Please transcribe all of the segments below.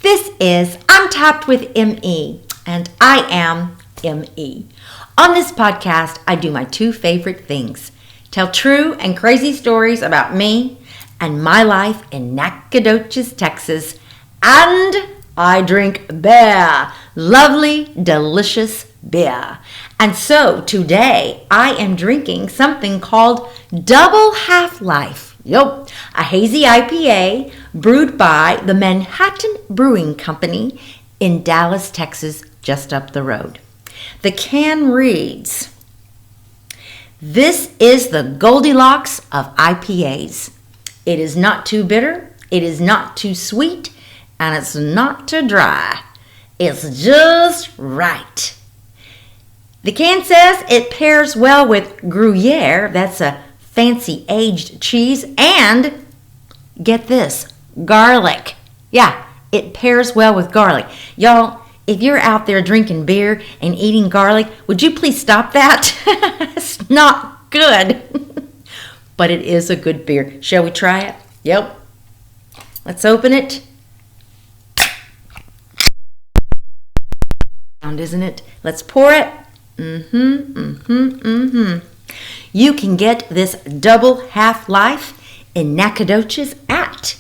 This is Untapped with ME, and I am ME. On this podcast, I do my two favorite things: tell true and crazy stories about me and my life in Nacogdoches, Texas, and I drink beer, lovely, delicious beer. And so today I am drinking something called Double Half-Life. Yup, a hazy IPA brewed by the Manhattan Brewing Company in Dallas, Texas, just up the road. The can reads, "This is the Goldilocks of IPAs. It is not too bitter, it is not too sweet, and it's not too dry. It's just right." The can says it pairs well with Gruyere, that's a fancy aged cheese, and get this, garlic. Yeah, it pairs well with garlic. Y'all, if you're out there drinking beer and eating garlic, would you please stop that? It's not good. But it is a good beer. Shall we try it? Yep. Let's open it. Isn't it? Let's pour it. You can get this Double Half-Life in Nacogdoches at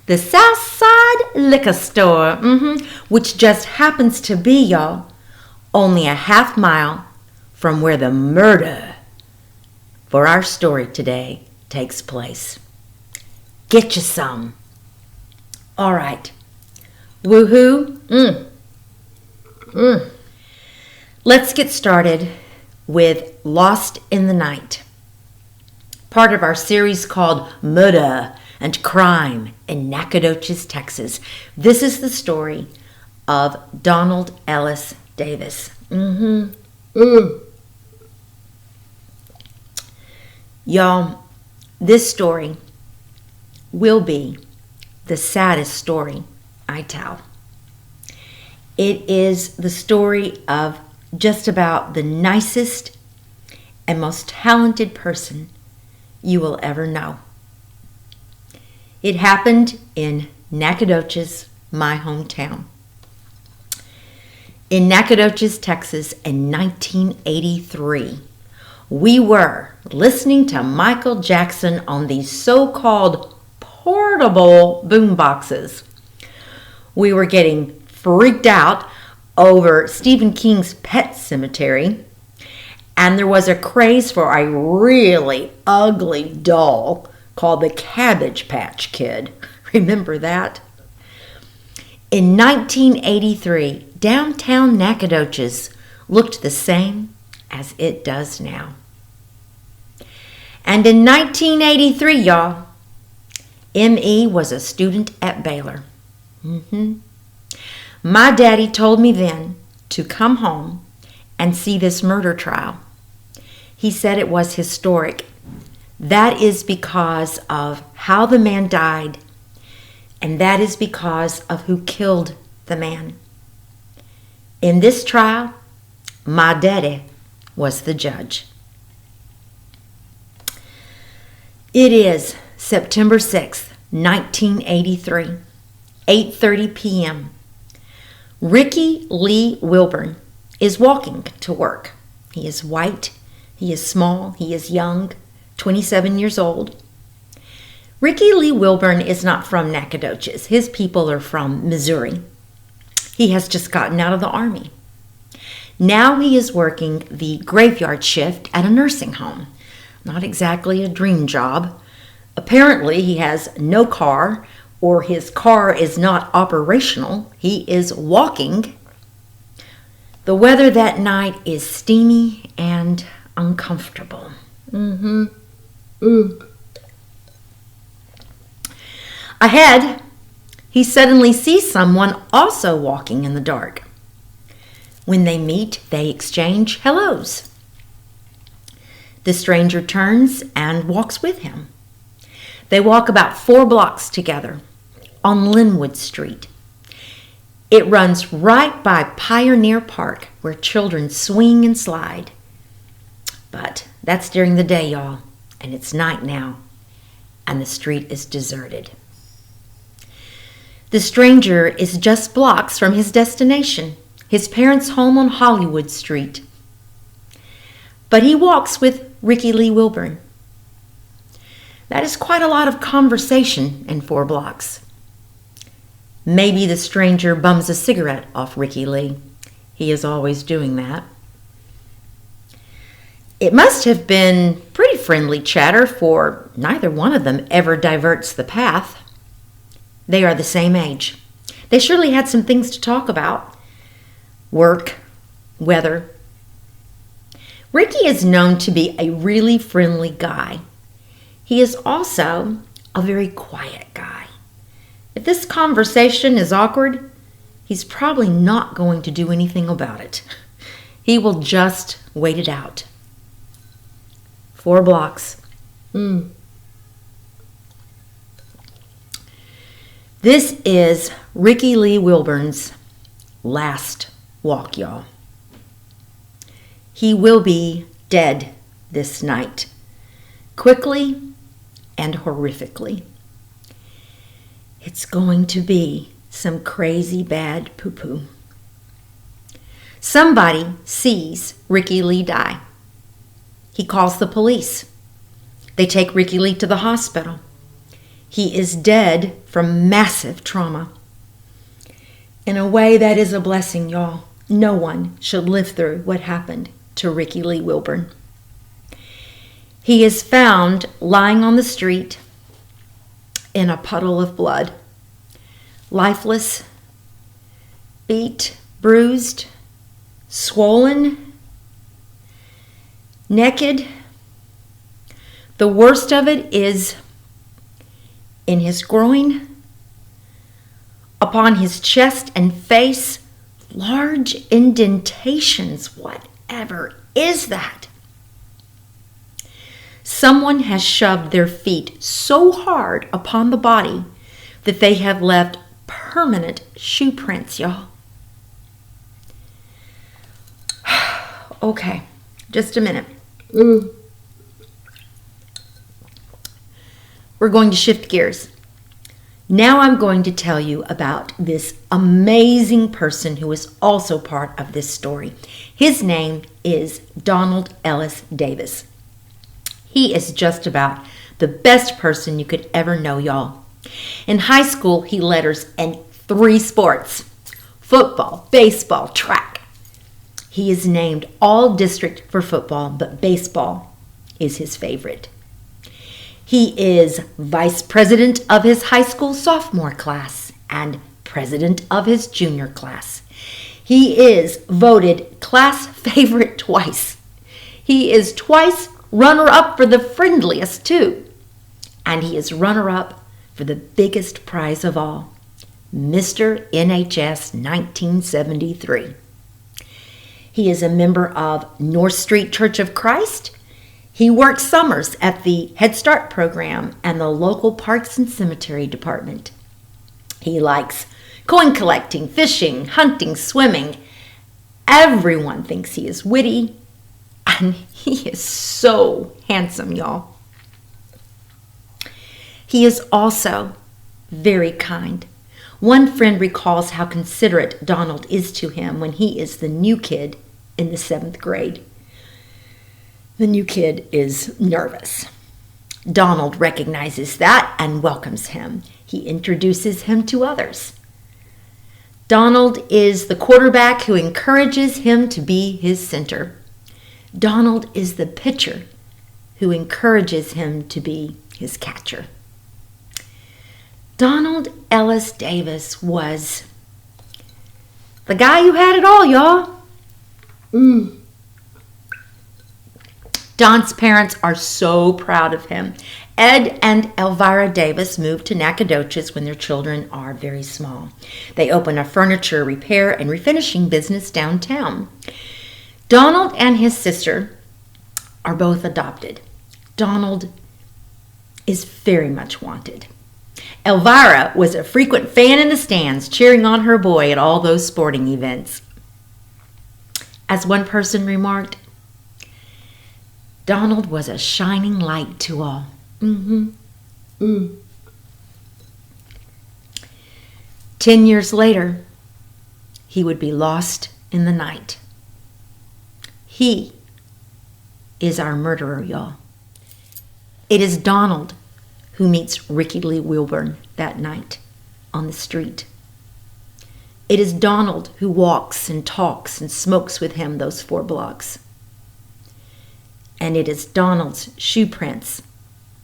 the Southside Liquor Store, which just happens to be, y'all, only a half mile from where the murder for our story today takes place. Get you some. All right. Woohoo. Let's get started with Lost in the Night, part of our series called Murder and Crime in Nacogdoches, Texas. This is the story of Donald Ellis Davis. Y'all, this story will be the saddest story I tell. It is the story of just about the nicest and most talented person you will ever know. It happened in Nacogdoches, my hometown. In Nacogdoches, Texas in 1983, we were listening to Michael Jackson on these so-called portable boomboxes. We were getting freaked out over Stephen King's Pet Cemetery, and there was a craze for a really ugly doll called the Cabbage Patch Kid. Remember that? In 1983, downtown Nacogdoches looked the same as it does now. And in 1983, y'all, M.E. was a student at Baylor. My daddy told me then to come home and see this murder trial. He said it was historic. That is because of how the man died, and that is because of who killed the man. In this trial, my daddy was the judge. It is September 6th, 1983, 8:30 p.m. Ricky Lee Wilburn is walking to work. He is white, he is small, he is young, 27 years old. Ricky Lee Wilburn is not from Nacogdoches. His people are from Missouri. He has just gotten out of the Army. Now he is working the graveyard shift at a nursing home. Not exactly a dream job. Apparently he has no car, or his car is not operational. He is walking. The weather that night is steamy and uncomfortable. Ahead, he suddenly sees someone also walking in the dark. When they meet, they exchange hellos. The stranger turns and walks with him. They walk about 4 blocks together on Linwood Street. It runs right by Pioneer Park, where children swing and slide. But that's during the day, y'all, and it's night now, and the street is deserted. The stranger is just blocks from his destination, his parents' home on Hollywood Street. But he walks with Ricky Lee Wilburn. That is quite a lot of conversation in 4 blocks. Maybe the stranger bums a cigarette off Ricky Lee. He is always doing that. It must have been pretty friendly chatter, for neither one of them ever diverts the path. They are the same age. They surely had some things to talk about. Work, weather. Ricky is known to be a really friendly guy. He is also a very quiet guy. If this conversation is awkward, he's probably not going to do anything about it. He will just wait it out. 4 blocks. This is Ricky Lee Wilburn's last walk, y'all. He will be dead this night, quickly and horrifically. It's going to be some crazy bad poo-poo. Somebody sees Ricky Lee die. He calls the police. They take Ricky Lee to the hospital. He is dead from massive trauma. In a way, that is a blessing, y'all. No one should live through what happened to Ricky Lee Wilburn. He is found lying on the street in a puddle of blood, lifeless, beat, bruised, swollen, naked. The worst of it is in his groin, upon his chest and face, large indentations. Whatever is that? Someone has shoved their feet so hard upon the body that they have left permanent shoe prints, y'all. Okay, just a minute. We're going to shift gears. Now I'm going to tell you about this amazing person who is also part of this story. His name is Donald Ellis Davis. He is just about the best person you could ever know, y'all. In high school, he letters in 3 sports: football, baseball, track. He is named all district for football, but baseball is his favorite. He is vice president of his high school sophomore class and president of his junior class. He is voted class favorite twice. He is twice runner-up for the friendliest, too. And he is runner-up for the biggest prize of all, Mr. NHS 1973. He is a member of North Street Church of Christ. He works summers at the Head Start program and the local Parks and Cemetery department. He likes coin collecting, fishing, hunting, swimming. Everyone thinks he is witty, and he is so handsome, y'all. He is also very kind. One friend recalls how considerate Donald is to him when he is the new kid in the 7th grade. The new kid is nervous. Donald recognizes that and welcomes him. He introduces him to others. Donald is the quarterback who encourages him to be his center. Donald is the pitcher who encourages him to be his catcher. Donald Ellis Davis was the guy who had it all, y'all. Don's parents are so proud of him. Ed and Elvira Davis moved to Nacogdoches when their children are very small. They open a furniture repair and refinishing business downtown. Donald and his sister are both adopted. Donald is very much wanted. Elvira was a frequent fan in the stands, cheering on her boy at all those sporting events. As one person remarked, Donald was a shining light to 10 years later, he would be lost in the night. He is our murderer, y'all. It is Donald who meets Ricky Lee Wilburn that night on the street. It is Donald who walks and talks and smokes with him those 4 blocks. And it is Donald's shoe prints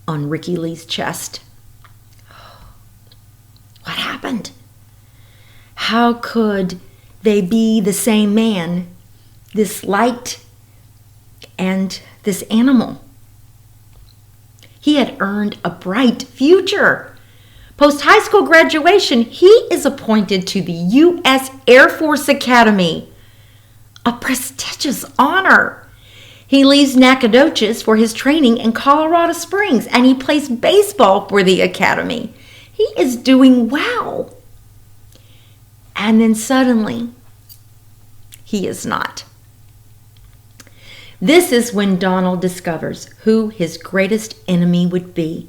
on Ricky Lee's chest. What happened? How could they be the same man, this light and this animal? He had earned a bright future. Post-high school graduation, he is appointed to the U.S. Air Force Academy, a prestigious honor. He leaves Nacogdoches for his training in Colorado Springs, and he plays baseball for the academy. He is doing well. And then suddenly, he is not. This is when Donald discovers who his greatest enemy would be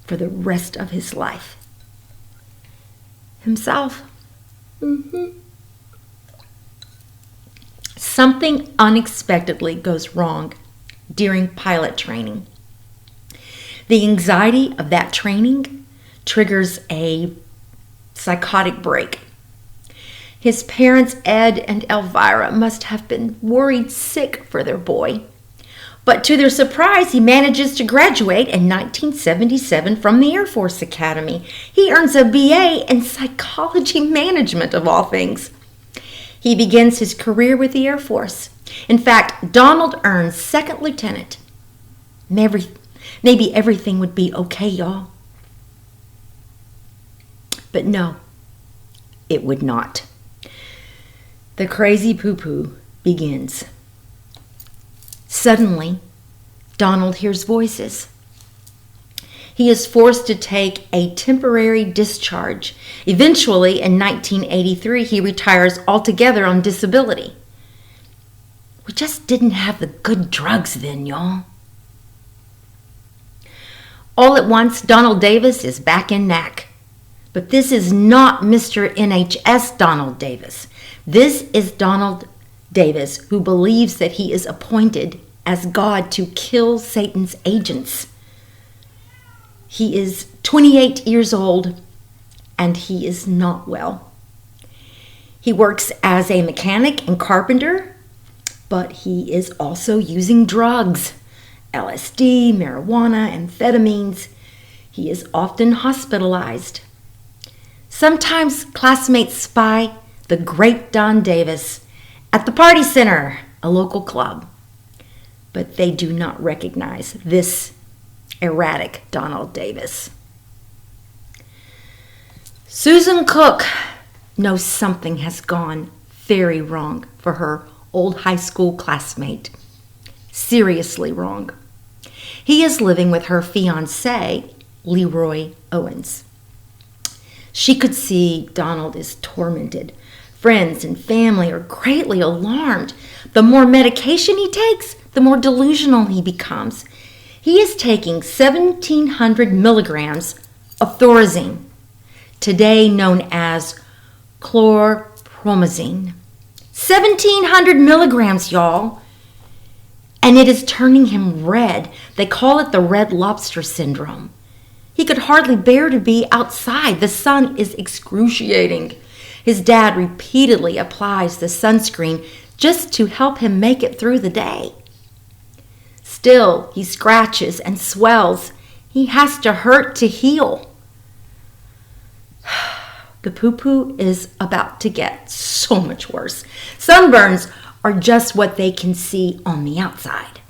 for the rest of his life. Himself. Something unexpectedly goes wrong during pilot training. The anxiety of that training triggers a psychotic break. His parents, Ed and Elvira, must have been worried sick for their boy. But to their surprise, he manages to graduate in 1977 from the Air Force Academy. He earns a BA in psychology management, of all things. He begins his career with the Air Force. In fact, Donald earns second lieutenant. Maybe everything would be okay, y'all. But no, it would not. The crazy poo-poo begins. Suddenly, Donald hears voices. He is forced to take a temporary discharge. Eventually, in 1983, he retires altogether on disability. We just didn't have the good drugs then, y'all. All at once, Donald Davis is back in NAC. But this is not Mr. NHS Donald Davis. This is Donald Davis, who believes that he is appointed as God to kill Satan's agents. He is 28 years old, and he is not well. He works as a mechanic and carpenter, but he is also using drugs, LSD, marijuana, amphetamines. He is often hospitalized. Sometimes classmates spy the great Don Davis at the Party Center, a local club. But they do not recognize this erratic Donald Davis. Susan Cook knows something has gone very wrong for her old high school classmate. Seriously wrong. He is living with her fiancé, Leroy Owens. She could see Donald is tormented. Friends and family are greatly alarmed. The more medication he takes, the more delusional he becomes. He is taking 1,700 milligrams of Thorazine, today known as chlorpromazine. 1,700 milligrams, y'all. And it is turning him red. They call it the red lobster syndrome. He could hardly bear to be outside. The sun is excruciating. His dad repeatedly applies the sunscreen just to help him make it through the day. Still, he scratches and swells. He has to hurt to heal. The poo-poo is about to get so much worse. Sunburns are just what they can see on the outside.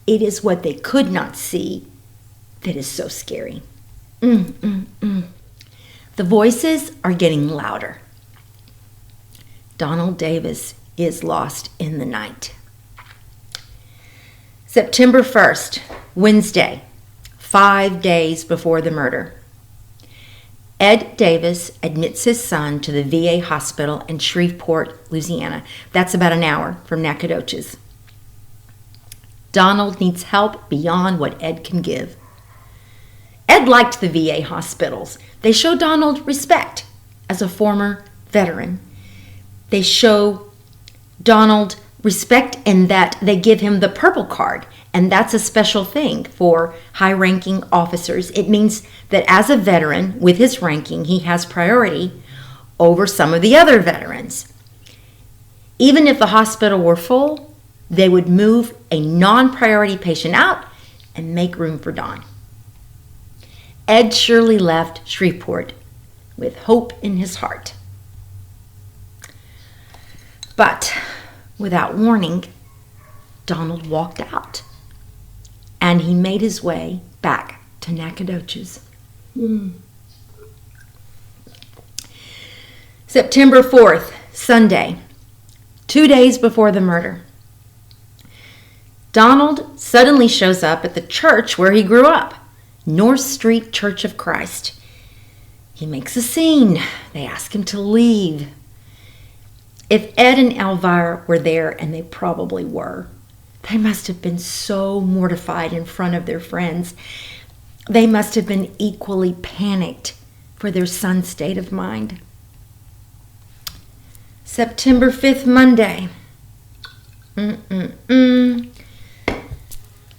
It is what they could not see that is so scary. The voices are getting louder. Donald Davis is lost in the night. September 1st, Wednesday, 5 days before the murder. Ed Davis admits his son to the VA hospital in Shreveport, Louisiana. That's about an hour from Nacogdoches. Donald needs help beyond what Ed can give. Ed liked the VA hospitals. They show Donald respect, as a former veteran. They show Donald respect in that they give him the purple card, and that's a special thing for high-ranking officers. It means that as a veteran, with his ranking, he has priority over some of the other veterans. Even if the hospital were full, they would move a non-priority patient out and make room for Don. Ed surely left Shreveport with hope in his heart. But without warning, Donald walked out, and he made his way back to Nacogdoches. September 4th, Sunday, 2 days before the murder. Donald suddenly shows up at the church where he grew up, North Street Church of Christ. He makes a scene. They ask him to leave. If Ed and Elvira were there, and they probably were, they must have been so mortified in front of their friends. They must have been equally panicked for their son's state of mind. September 5th, Monday. The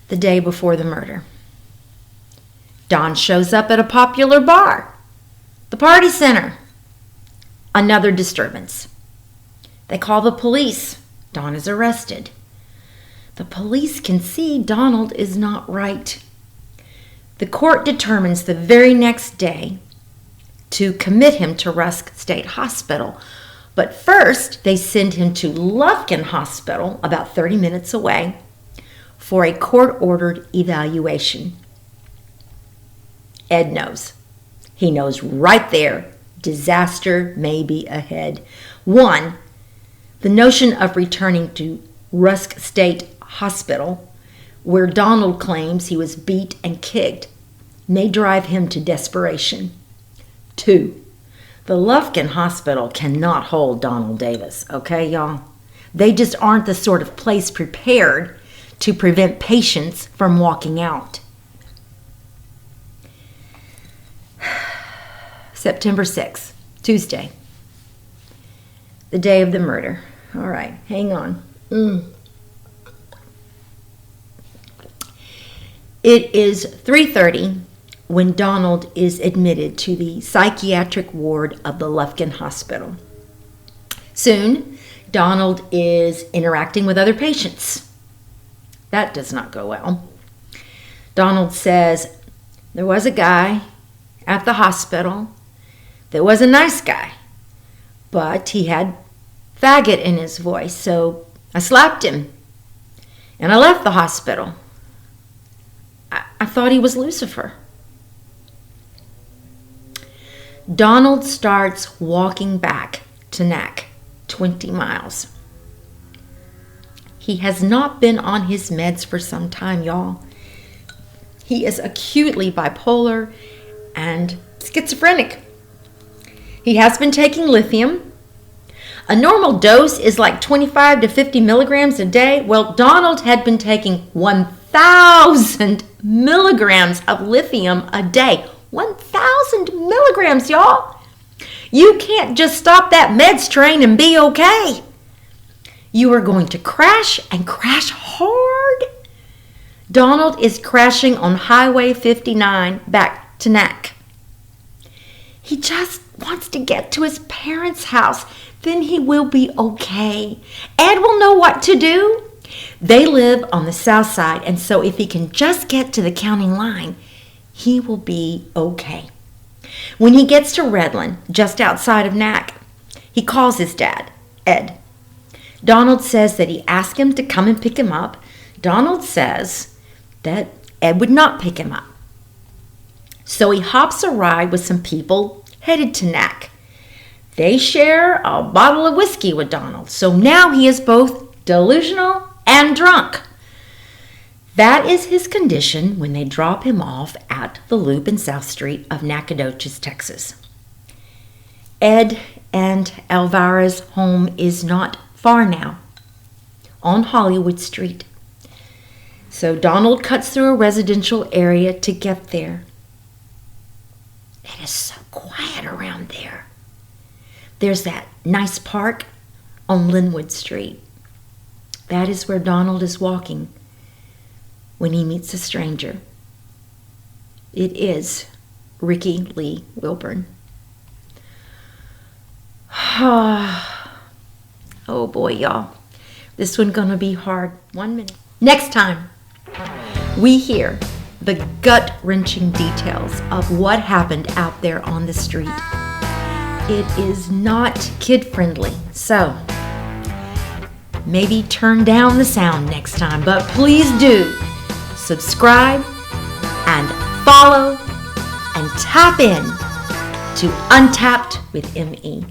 day before the murder. Don shows up at a popular bar, the Party Center. Another disturbance. They call the police. Don is arrested. The police can see Donald is not right. The court determines the very next day to commit him to Rusk State Hospital. But first, they send him to Lufkin Hospital, about 30 minutes away, for a court-ordered evaluation. Ed knows. He knows right there, disaster may be ahead. One, the notion of returning to Rusk State Hospital, where Donald claims he was beat and kicked, may drive him to desperation. Two, the Lufkin Hospital cannot hold Donald Davis, okay, y'all? They just aren't the sort of place prepared to prevent patients from walking out. September 6th, Tuesday, the day of the murder. All right, hang on. It is 3:30 when Donald is admitted to the psychiatric ward of the Lufkin Hospital. Soon, Donald is interacting with other patients. That does not go well. Donald says, there was a guy at the hospital that was a nice guy, but he had faggot in his voice, so I slapped him and I left the hospital. I thought he was Lucifer. Donald starts walking back to Nac, 20 miles. He has not been on his meds for some time, y'all. He is acutely bipolar and schizophrenic. He has been taking lithium. A normal dose is like 25 to 50 milligrams a day. Well, Donald had been taking 1,000 milligrams of lithium a day. 1,000 milligrams, y'all. You can't just stop that meds train and be okay. You are going to crash and crash hard. Donald is crashing on Highway 59 back to Nac. He just wants to get to his parents' house. Then he will be okay. Ed will know what to do. They live on the south side, and so if he can just get to the county line, he will be okay. When he gets to Redland, just outside of Nac, he calls his dad, Ed. Donald says that he asked him to come and pick him up. Donald says that Ed would not pick him up. So he hops a ride with some people headed to Nac. They share a bottle of whiskey with Donald, so now he is both delusional and drunk. That is his condition when they drop him off at the loop in South Street of Nacogdoches, Texas. Ed and Elvira's home is not far now, on Hollywood Street. So Donald cuts through a residential area to get there. It is so quiet around there. there's that nice park on Linwood Street. That is where Donald is walking when he meets a stranger. It is Ricky Lee Wilburn. Oh boy, y'all. This one's gonna be hard. 1 minute. Next time, we hear the gut-wrenching details of what happened out there on the street. It is not kid-friendly, so maybe turn down the sound next time, but please do subscribe and follow and tap in to Untapped with ME.